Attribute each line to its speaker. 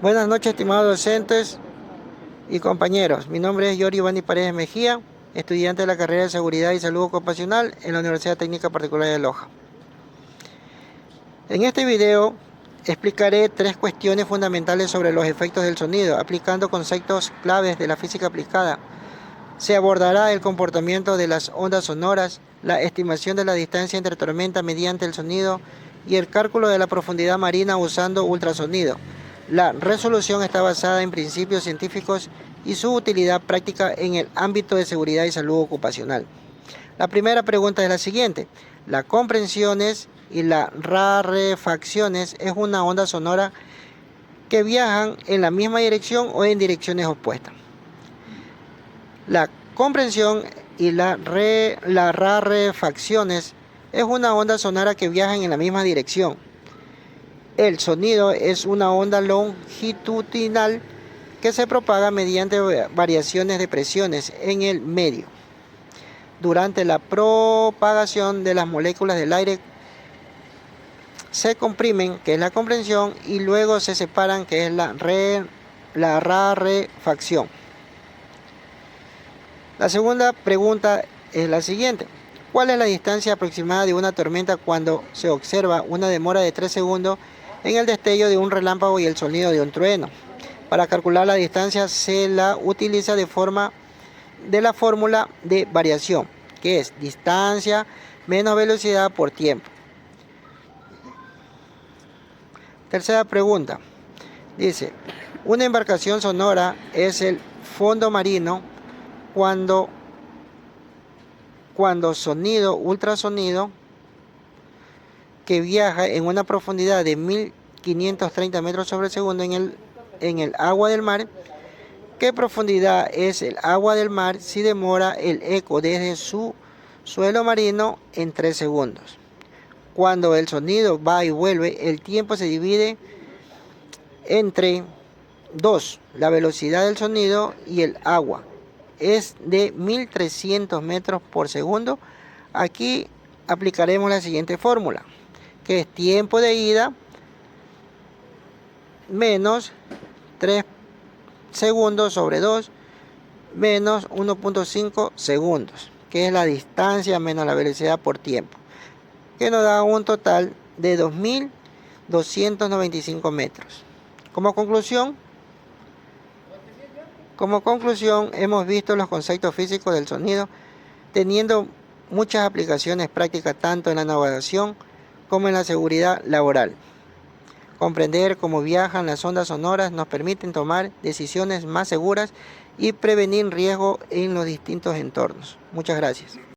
Speaker 1: Buenas noches, estimados docentes y compañeros. Mi nombre es Yori Ivani Paredes Mejía, estudiante de la carrera de Seguridad y Salud Ocupacional en la Universidad Técnica Particular de Loja. En este video explicaré 3 cuestiones fundamentales sobre los efectos del sonido, aplicando conceptos claves de la física aplicada. Se abordará el comportamiento de las ondas sonoras, la estimación de la distancia entre tormenta mediante el sonido y el cálculo de la profundidad marina usando ultrasonido. La resolución está basada en principios científicos y su utilidad práctica en el ámbito de seguridad y salud ocupacional. La primera pregunta es la siguiente: ¿las comprensiones y las rarefacciones es una onda sonora que viajan en la misma dirección o en direcciones opuestas? La comprensión y las rarefacciones es una onda sonora que viajan en la misma dirección. El sonido es una onda longitudinal que se propaga mediante variaciones de presiones en el medio. Durante la propagación de las moléculas del aire se comprimen, que es la comprensión, y luego se separan, que es la rarefacción. La segunda pregunta es la siguiente: ¿cuál es la distancia aproximada de una tormenta cuando se observa una demora de 3 segundos en el destello de un relámpago y el sonido de un trueno? Para calcular la distancia se la utiliza de la fórmula de variación, que es distancia menos velocidad por tiempo. Tercera pregunta. Dice: una embarcación sonora es el fondo marino cuando sonido ultrasonido que viaja en una profundidad de 1530 metros sobre segundo en el agua del mar. ¿Qué profundidad es el agua del mar si demora el eco desde su suelo marino en 3 segundos? Cuando el sonido va y vuelve, el tiempo se divide entre 2, la velocidad del sonido, y el agua es de 1300 metros por segundo. Aquí aplicaremos la siguiente fórmula, que es tiempo de ida menos 3 segundos sobre 2 menos 1.5 segundos, que es la distancia menos la velocidad por tiempo, que nos da un total de 2295 metros. Como conclusión, hemos visto los conceptos físicos del sonido, teniendo muchas aplicaciones prácticas tanto en la navegación como en la seguridad laboral. Comprender cómo viajan las ondas sonoras nos permite tomar decisiones más seguras y prevenir riesgos en los distintos entornos. Muchas gracias.